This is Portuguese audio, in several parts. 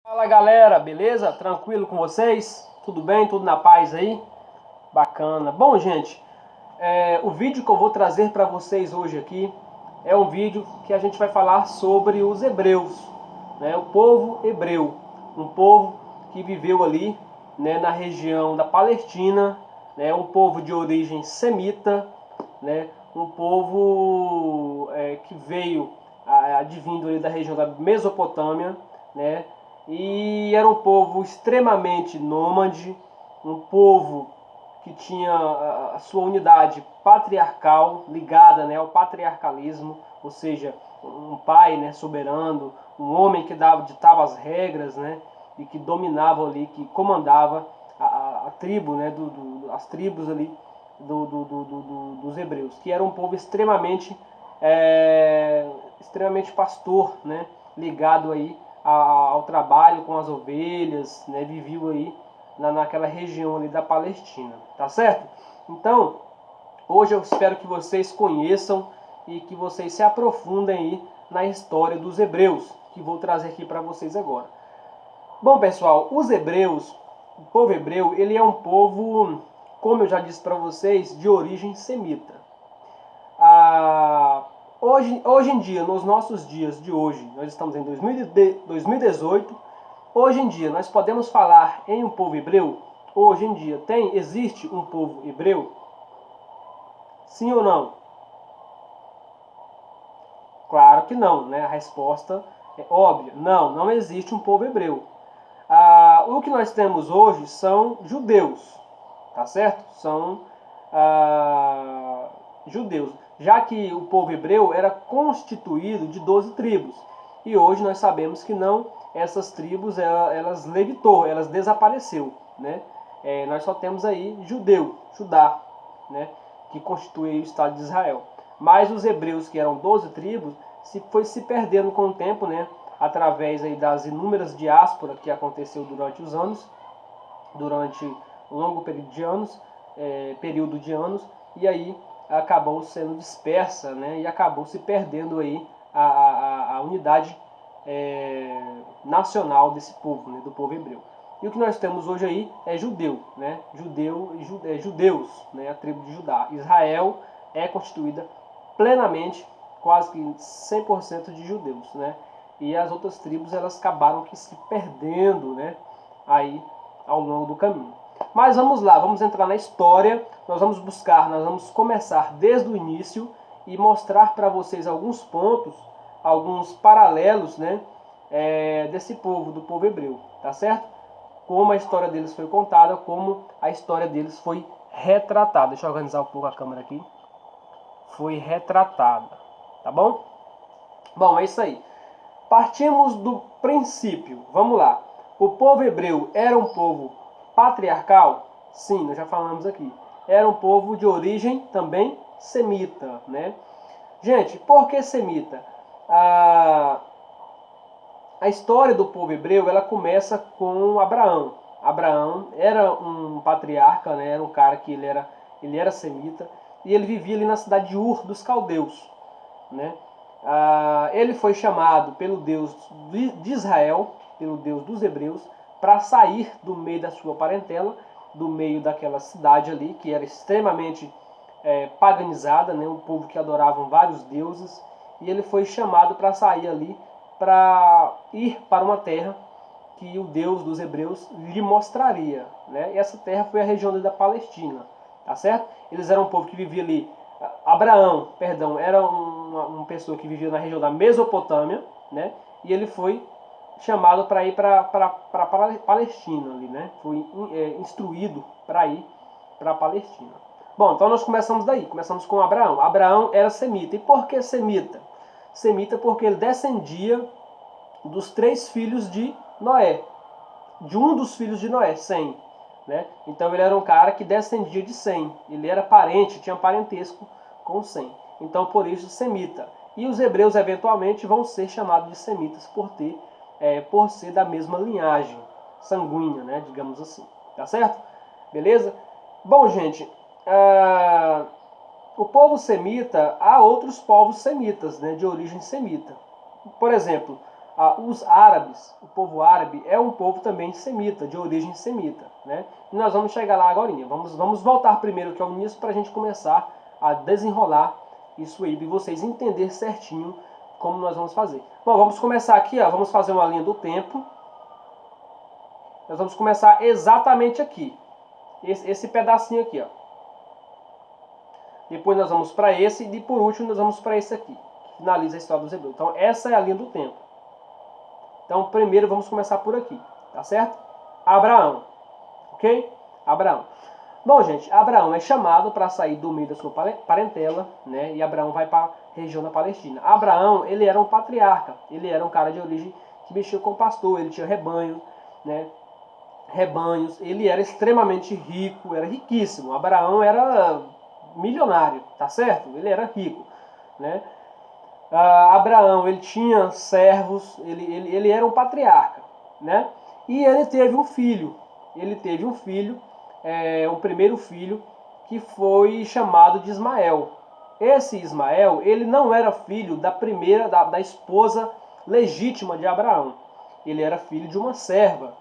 Fala galera, beleza? Tranquilo com vocês? Tudo bem? Tudo na paz aí? Bacana. Bom, gente, o vídeo que eu vou trazer para vocês hoje aqui é um vídeo que a gente vai falar sobre os hebreus, né? O povo hebreu, um povo que viveu ali, né, na região da Palestina, né? Um povo de origem semita, né? Um povo que veio advindo ali da região da Mesopotâmia, né? E era um povo extremamente nômade, um povo que tinha a sua unidade patriarcal ligada, né, ao patriarcalismo, ou seja, um pai, né, soberano, um homem que ditava as regras, né, e que dominava ali, que comandava a tribo, né, as tribos ali dos hebreus, que era um povo extremamente pastor, né, ligado aí ao trabalho com as ovelhas, né, viveu aí naquela região ali da Palestina, tá certo? Então, hoje eu espero que vocês conheçam e que vocês se aprofundem aí na história dos hebreus, que vou trazer aqui para vocês agora. Bom, pessoal, os hebreus, o povo hebreu, ele é um povo, como eu já disse para vocês, de origem semita. Hoje em dia, nos nossos dias de hoje, nós estamos em 2018, hoje em dia nós podemos falar em um povo hebreu? Hoje em dia existe um povo hebreu? Sim ou não? Claro que não, né? A resposta é óbvia. Não, não existe um povo hebreu. O que nós temos hoje são judeus, tá certo? São judeus, já que o povo hebreu era constituído de 12 tribos. E hoje nós sabemos que não, essas tribos elas levitou, elas desapareceu, né? Nós só temos aí Judá, né? Que constitui o Estado de Israel. Mas os hebreus, que eram 12 tribos, foi se perdendo com o tempo, né? Através aí das inúmeras diásporas que aconteceu durante os anos, durante um longo período de anos, e aí acabou sendo dispersa, né, e acabou se perdendo aí a unidade nacional desse povo, né, do povo hebreu. E o que nós temos hoje aí é judeu, né, judeus, né, a tribo de Judá. Israel é constituída plenamente, quase que 100% de judeus, né, e as outras tribos elas acabaram que se perdendo, né, aí ao longo do caminho. Mas vamos lá, vamos entrar na história, nós vamos começar desde o início e mostrar para vocês alguns pontos, alguns paralelos, né, desse povo, do povo hebreu, tá certo? Como a história deles foi contada, como a história deles foi retratada. Deixa eu organizar um pouco a câmera aqui. Foi retratada, tá bom? Bom, é isso aí. Partimos do princípio, vamos lá. O povo hebreu era um povo patriarcal? Sim, nós já falamos aqui. Era um povo de origem também semita, né? Gente, por que semita? A história do povo hebreu, ela começa com Abraão. Abraão era um patriarca, né? Era um cara que ele era semita e ele vivia ali na cidade de Ur dos Caldeus, né? Ele foi chamado pelo Deus de Israel, pelo Deus dos hebreus, para sair do meio da sua parentela, do meio daquela cidade ali, que era extremamente paganizada, né? Um povo que adoravam vários deuses, e ele foi chamado para sair ali, para ir para uma terra que o Deus dos hebreus lhe mostraria, né? E essa terra foi a região da Palestina, tá certo? Eles eram um povo que vivia ali. Abraão, perdão, era uma pessoa que vivia na região da Mesopotâmia, né? E ele foi chamado para ir para Palestina ali, né? Foi instruído para ir para a Palestina. Bom, então nós começamos daí, começamos com Abraão. Abraão era semita. E por que semita? Semita porque ele descendia dos 3 filhos de Noé, de um dos filhos de Noé, Sem, né? Então ele era um cara que descendia de Sem, ele era parente, tinha parentesco com Sem. Então por isso semita. E os hebreus eventualmente vão ser chamados de semitas por ser da mesma linhagem sanguínea, né, digamos assim. Tá certo? Beleza? Bom, gente, o povo semita, há outros povos semitas, né, de origem semita. Por exemplo, Os árabes, o povo árabe é um povo também semita, de origem semita, né? E nós vamos chegar lá agora. Vamos voltar primeiro que é o início para a gente começar a desenrolar isso aí, e vocês entenderem certinho como nós vamos fazer. Bom, vamos começar aqui, ó, vamos fazer uma linha do tempo. Nós vamos começar exatamente aqui, esse pedacinho aqui, ó. Depois nós vamos para esse e por último nós vamos para esse aqui, que finaliza a história dos hebreus. Então essa é a linha do tempo. Então primeiro vamos começar por aqui, tá certo? Abraão, ok? Abraão. Bom, gente, Abraão é chamado para sair do meio da sua parentela, né? E Abraão vai para a região da Palestina. Abraão, ele era um patriarca, ele era um cara de origem que mexia com o pastor, ele tinha rebanho, né? Rebanhos, ele era extremamente rico, era riquíssimo. Abraão era milionário, tá certo? Ele era rico, né? Abraão, ele tinha servos, ele era um patriarca, né? E ele teve um filho, um primeiro filho, que foi chamado de Ismael. Esse Ismael, ele não era filho da esposa legítima de Abraão. Ele era filho de uma serva.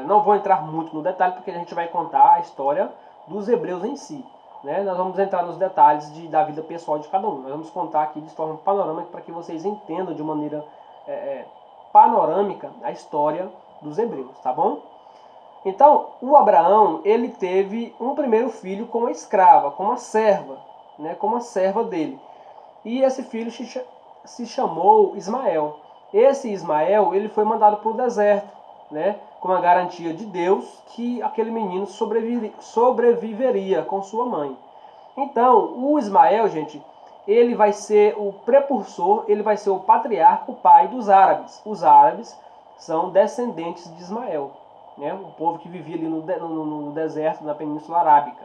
Não vou entrar muito no detalhe, porque a gente vai contar a história dos hebreus em si, né? Nós vamos entrar nos detalhes da vida pessoal de cada um. Nós vamos contar aqui de forma panorâmica para que vocês entendam de maneira panorâmica a história dos hebreus, tá bom? Então, o Abraão, ele teve um primeiro filho com uma escrava, com uma serva, né? Com uma serva dele. E esse filho se chamou Ismael. Esse Ismael, ele foi mandado para o deserto, né, com a garantia de Deus que aquele menino sobreviveria com sua mãe. Então, o Ismael, gente, ele vai ser o precursor, ele vai ser o patriarca, o pai dos árabes. Os árabes são descendentes de Ismael, né, o povo que vivia ali no deserto, na Península Arábica.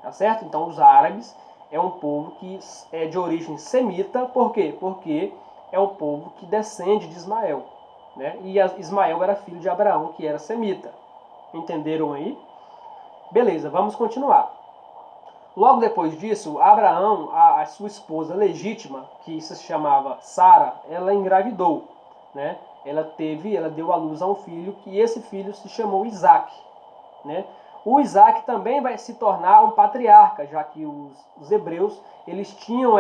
Tá certo? Então, os árabes é um povo que é de origem semita. Por quê? Porque é um povo que descende de Ismael, né? E Ismael era filho de Abraão, que era semita. Entenderam aí? Beleza, vamos continuar. Logo depois disso, Abraão, a sua esposa legítima, que se chamava Sara, ela engravidou, né? Ela deu à luz a um filho, que esse filho se chamou Isaac, né? O Isaac também vai se tornar um patriarca, já que os hebreus, eles tinham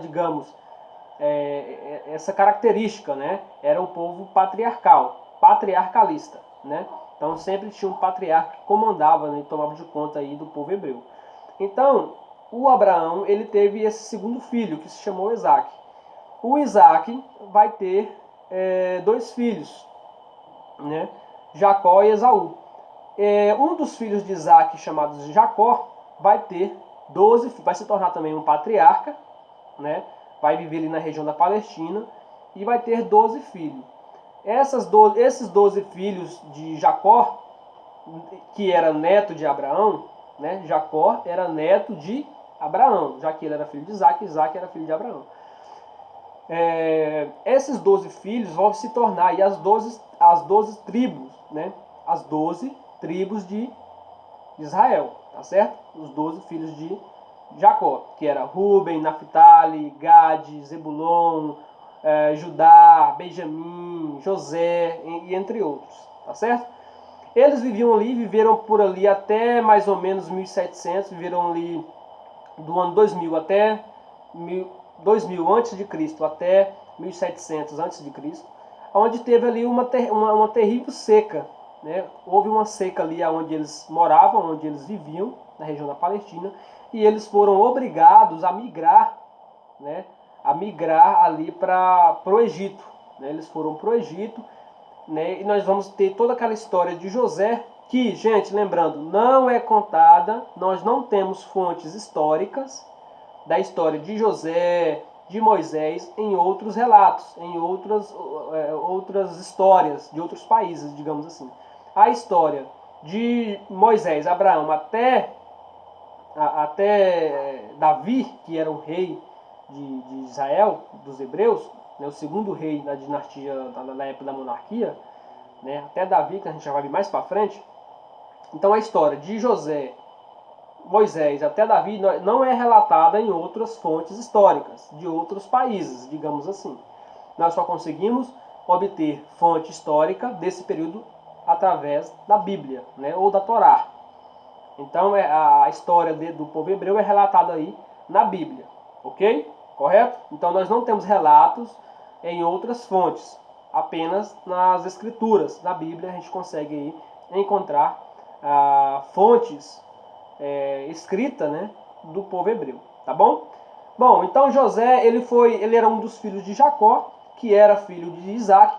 digamos, essa característica, né? Era um povo patriarcalista, né? Então sempre tinha um patriarca que comandava, né, e tomava de conta aí do povo hebreu. Então, o Abraão, ele teve esse segundo filho, que se chamou Isaac. O Isaac vai ter dois filhos, né? Jacó e Esaú. Um dos filhos de Isaac, chamado Jacó, vai se tornar também um patriarca, né? Vai viver ali na região da Palestina e vai ter 12 filhos. Esses 12 filhos de Jacó, que era neto de Abraão, né? Jacó era neto de Abraão, já que ele era filho de Isaac, Isaac era filho de Abraão. Esses 12 filhos vão se tornar aí as 12 tribos, né? As 12 tribos de Israel, tá certo? Os 12 filhos de Jacó, que era Ruben, Naphtali, Gade, Zebulon, Judá, Benjamim, José, e entre outros, tá certo? Eles viveram por ali até mais ou menos 1700, viveram ali do ano 2000 até 2000 a.C. até 1700 a.C., onde teve ali uma terrível seca, né? Houve uma seca ali onde eles moravam, onde eles viviam, na região da Palestina, e eles foram obrigados a migrar, né? A migrar ali para o Egito, né? Eles foram para o Egito, né? E nós vamos ter toda aquela história de José, que, gente, lembrando, não é contada, nós não temos fontes históricas da história de José, de Moisés, em outros relatos, em outras histórias de outros países, digamos assim. A história de Moisés, Abraão, até Davi, que era o rei de Israel, dos hebreus, né, o segundo rei da dinastia, na época da monarquia, né, até Davi, que a gente já vai ver mais para frente. Então a história de José, Moisés até Davi não é relatada em outras fontes históricas de outros países, digamos assim. Nós só conseguimos obter fonte histórica desse período através da Bíblia, né, ou da Torá. Então a história do povo hebreu é relatada aí na Bíblia, ok? Correto? Então nós não temos relatos em outras fontes, apenas nas escrituras da Bíblia a gente consegue aí encontrar fontes escritas, né, do povo hebreu, tá bom? Bom, então José ele era um dos filhos de Jacó, que era filho de Isaac,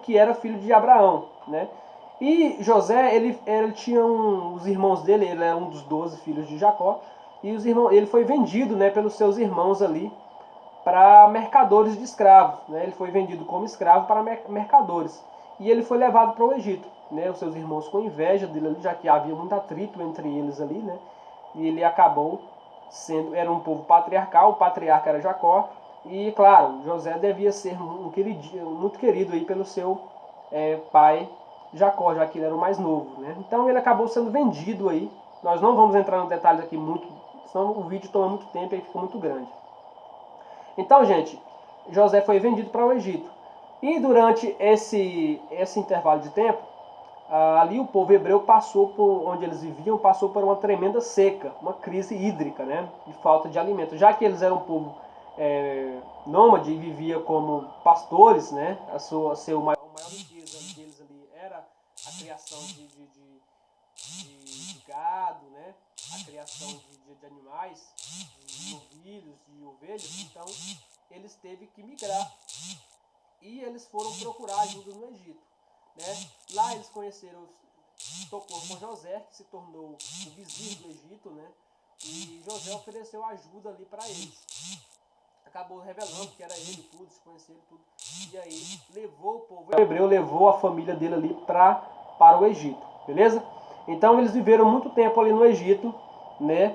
que era filho de Abraão, né? E José, ele tinha os irmãos dele, ele era um dos 12 filhos de Jacó, e ele foi vendido, né, pelos seus irmãos ali para mercadores de escravos, né? Ele foi vendido como escravo para mercadores. E ele foi levado para o Egito, né? Os seus irmãos com inveja dele, já que havia muito atrito entre eles ali, né? E ele acabou era um povo patriarcal, o patriarca era Jacó, e claro, José devia ser muito querido aí pelo seu pai Jacó, já que ele era o mais novo, né? Então ele acabou sendo vendido aí. Nós não vamos entrar no detalhes aqui muito, senão o vídeo toma muito tempo e fica muito grande. Então, gente, José foi vendido para o Egito. E durante esse intervalo de tempo, ali o povo hebreu passou por onde eles viviam, passou por uma tremenda seca, uma crise hídrica, né, de falta de alimento. Já que eles eram um povo nômade e vivia como pastores, né, a maior riqueza deles ali era a criação de gado, né, a criação de animais, de novilhos, de ovelhas. Então eles teve que migrar e eles foram procurar ajuda no Egito, né? Lá eles conheceram Tocou com José, que se tornou o vizir do Egito, né? E José ofereceu ajuda ali para eles. Acabou revelando que era ele tudo, se conheceram tudo. E aí levou o povo hebreu, levou a família dele ali para o Egito, beleza? Então eles viveram muito tempo ali no Egito, né?